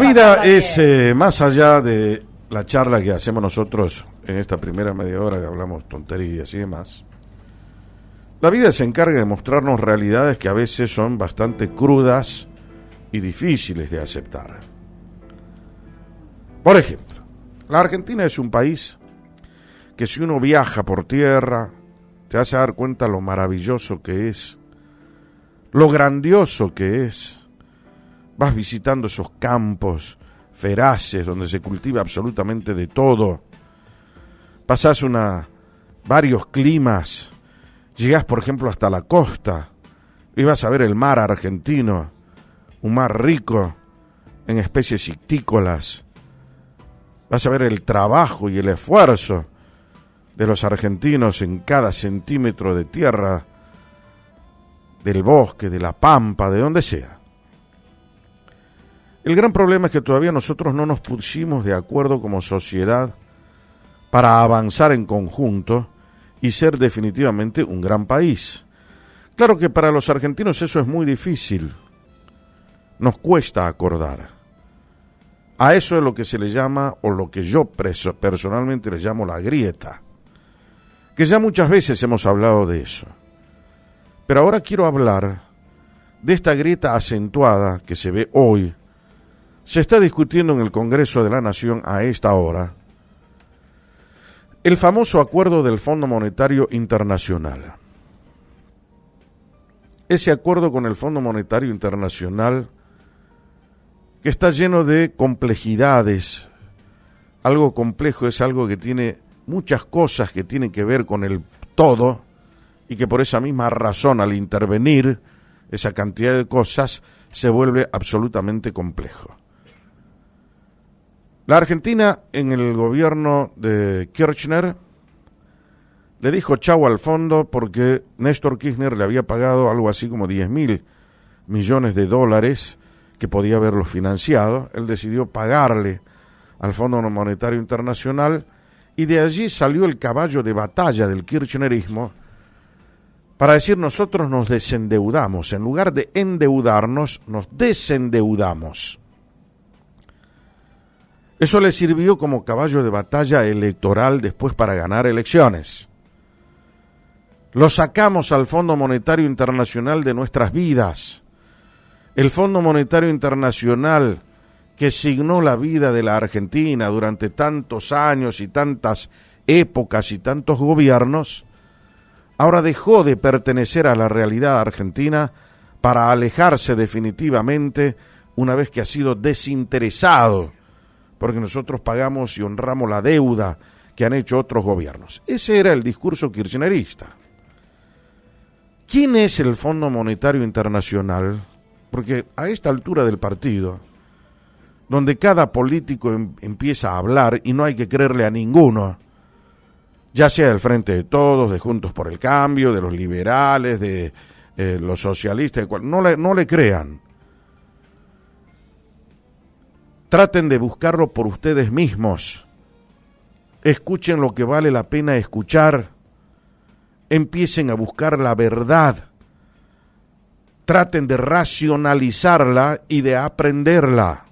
vida es más allá de la charla que hacemos nosotros en esta primera media hora, que hablamos tonterías y demás. La vida se encarga de mostrarnos realidades que a veces son bastante crudas y difíciles de aceptar. Por ejemplo, la Argentina es un país que si uno viaja por tierra, te hace dar cuenta lo maravilloso que es, lo grandioso que es. Vas visitando esos campos feraces donde se cultiva absolutamente de todo. Pasás varios climas. Llegás, por ejemplo, hasta la costa y vas a ver el mar argentino, un mar rico en especies ictícolas. Vas a ver el trabajo y el esfuerzo de los argentinos en cada centímetro de tierra, del bosque, de la pampa, de donde sea. El gran problema es que todavía nosotros no nos pusimos de acuerdo como sociedad para avanzar en conjunto y ser definitivamente un gran país. Claro que para los argentinos eso es muy difícil. Nos cuesta acordar. A eso es lo que se le llama, o lo que yo personalmente le llamo la grieta. Que ya muchas veces hemos hablado de eso. Pero ahora quiero hablar de esta grieta acentuada que se ve hoy. Se está discutiendo en el Congreso de la Nación a esta hora el famoso acuerdo del Fondo Monetario Internacional. Ese acuerdo con el Fondo Monetario Internacional que está lleno de complejidades. Algo complejo es algo que tiene muchas cosas que tienen que ver con el todo y que por esa misma razón al intervenir esa cantidad de cosas se vuelve absolutamente complejo. La Argentina, en el gobierno de Kirchner, le dijo chau al fondo porque Néstor Kirchner le había pagado algo así como 10.000 millones de dólares que podía haberlo financiado. Él decidió pagarle al Fondo Monetario Internacional y de allí salió el caballo de batalla del kirchnerismo para decir: nosotros nos desendeudamos, en lugar de endeudarnos, nos desendeudamos. Eso le sirvió como caballo de batalla electoral después para ganar elecciones. Lo sacamos al Fondo Monetario Internacional de nuestras vidas. El Fondo Monetario Internacional que signó la vida de la Argentina durante tantos años y tantas épocas y tantos gobiernos, ahora dejó de pertenecer a la realidad argentina para alejarse definitivamente una vez que ha sido desinteresado, porque nosotros pagamos y honramos la deuda que han hecho otros gobiernos. Ese era el discurso kirchnerista. ¿Quién es el Fondo Monetario Internacional? Porque a esta altura del partido, donde cada político empieza a hablar y no hay que creerle a ninguno, ya sea del Frente de Todos, de Juntos por el Cambio, de los liberales, de los socialistas, no le crean. Traten de buscarlo por ustedes mismos. Escuchen lo que vale la pena escuchar. Empiecen a buscar la verdad. Traten de racionalizarla y de aprenderla.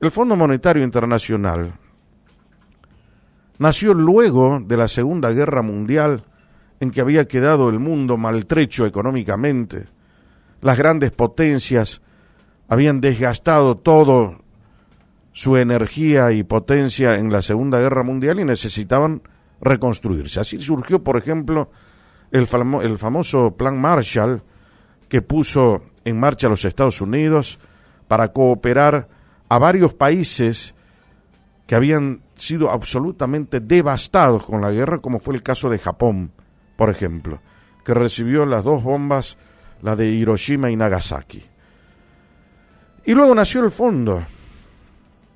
El Fondo Monetario Internacional nació luego de la Segunda Guerra Mundial, en que había quedado el mundo maltrecho económicamente. Las grandes potencias habían desgastado todo su energía y potencia en la Segunda Guerra Mundial y necesitaban reconstruirse. Así surgió, por ejemplo, el famoso Plan Marshall que puso en marcha los Estados Unidos para cooperar a varios países que habían sido absolutamente devastados con la guerra, como fue el caso de Japón, por ejemplo, que recibió las dos bombas, la de Hiroshima y Nagasaki. Y luego nació el fondo,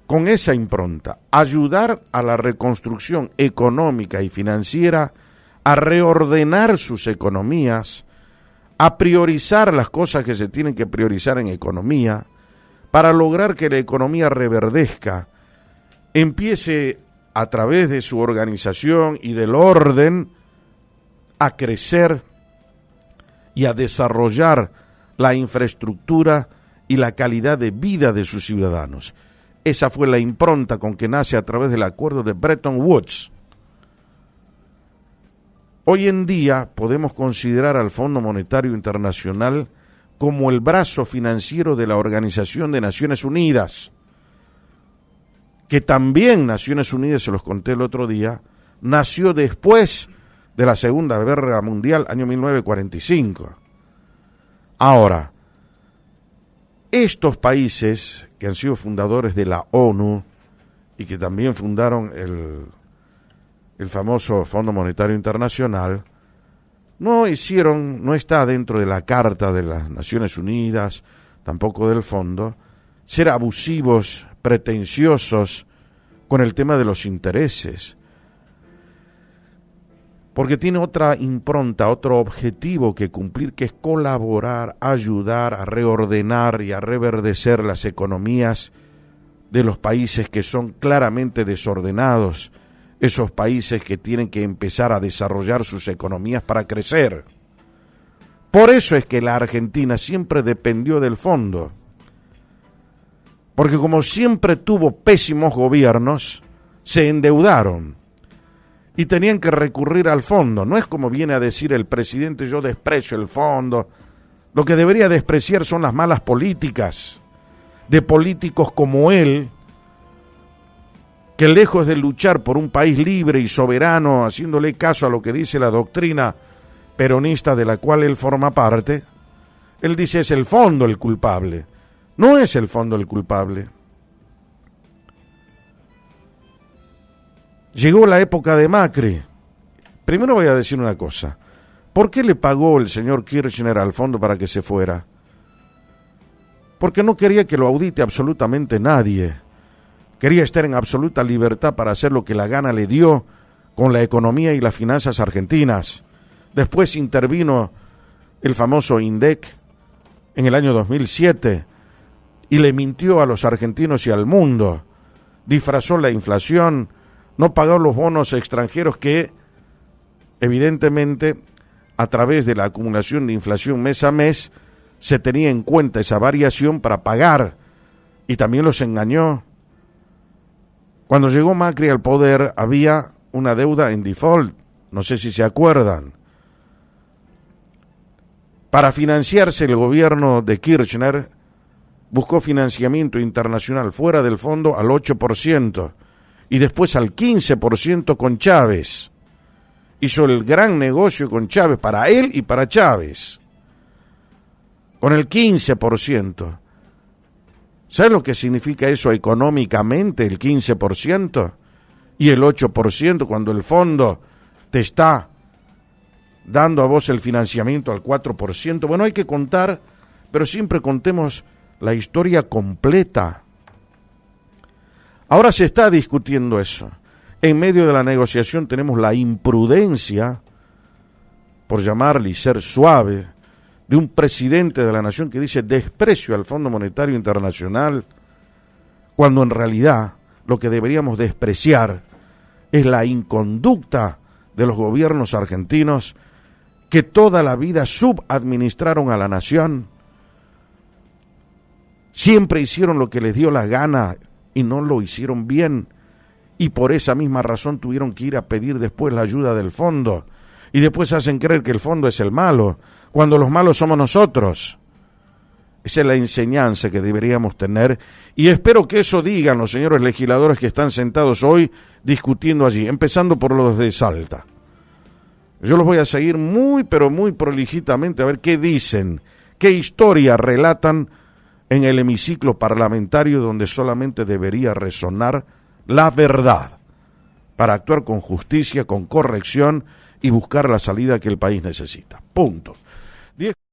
con esa impronta, ayudar a la reconstrucción económica y financiera, a reordenar sus economías, a priorizar las cosas que se tienen que priorizar en economía, para lograr que la economía reverdezca, empiece a través de su organización y del orden a crecer y a desarrollar la infraestructura y la calidad de vida de sus ciudadanos. Esa fue la impronta con que nace a través del acuerdo de Bretton Woods. Hoy en día podemos considerar al Fondo Monetario Internacional como el brazo financiero de la Organización de Naciones Unidas, que también Naciones Unidas, se los conté el otro día, nació después de la Segunda Guerra Mundial, año 1945. Ahora, estos países que han sido fundadores de la ONU y que también fundaron el famoso Fondo Monetario Internacional, no está dentro de la Carta de las Naciones Unidas, tampoco del fondo, ser abusivos, pretenciosos con el tema de los intereses, porque tiene otra impronta, otro objetivo que cumplir, que es colaborar, ayudar a reordenar y a reverdecer las economías de los países que son claramente desordenados, esos países que tienen que empezar a desarrollar sus economías para crecer. Por eso es que la Argentina siempre dependió del fondo, porque como siempre tuvo pésimos gobiernos, se endeudaron y tenían que recurrir al fondo. No es como viene a decir el presidente: yo desprecio el fondo. Lo que debería despreciar son las malas políticas de políticos como él, que lejos de luchar por un país libre y soberano, haciéndole caso a lo que dice la doctrina peronista de la cual él forma parte, él dice: es el fondo el culpable. No es el fondo el culpable. Llegó la época de Macri. Primero voy a decir una cosa. ¿Por qué le pagó el señor Kirchner al fondo para que se fuera? Porque no quería que lo audite absolutamente nadie. Quería estar en absoluta libertad para hacer lo que la gana le dio con la economía y las finanzas argentinas. Después intervino el famoso INDEC en el año 2007 y le mintió a los argentinos y al mundo. Disfrazó la inflación, no pagó los bonos extranjeros que, evidentemente, a través de la acumulación de inflación mes a mes, se tenía en cuenta esa variación para pagar, y también los engañó. Cuando llegó Macri al poder, había una deuda en default, no sé si se acuerdan. Para financiarse, el gobierno de Kirchner buscó financiamiento internacional fuera del fondo al 8%, y después al 15% con Chávez. Hizo el gran negocio con Chávez, para él y para Chávez, con el 15%. ¿Sabes lo que significa eso económicamente, el 15%? Y el 8% cuando el fondo te está dando a vos el financiamiento al 4%. Bueno, hay que contar, pero siempre contemos la historia completa. Ahora se está discutiendo eso. En medio de la negociación tenemos la imprudencia, por llamarle y ser suave, de un presidente de la nación que dice desprecio al Fondo Monetario Internacional, cuando en realidad lo que deberíamos despreciar es la inconducta de los gobiernos argentinos que toda la vida subadministraron a la nación. Siempre hicieron lo que les dio la gana y no lo hicieron bien, y por esa misma razón tuvieron que ir a pedir después la ayuda del fondo, y después hacen creer que el fondo es el malo, cuando los malos somos nosotros. Esa es la enseñanza que deberíamos tener, y espero que eso digan los señores legisladores que están sentados hoy discutiendo allí, empezando por los de Salta. Yo los voy a seguir muy, pero muy prolijitamente a ver qué dicen, qué historia relatan en el hemiciclo parlamentario, donde solamente debería resonar la verdad para actuar con justicia, con corrección y buscar la salida que el país necesita. Punto.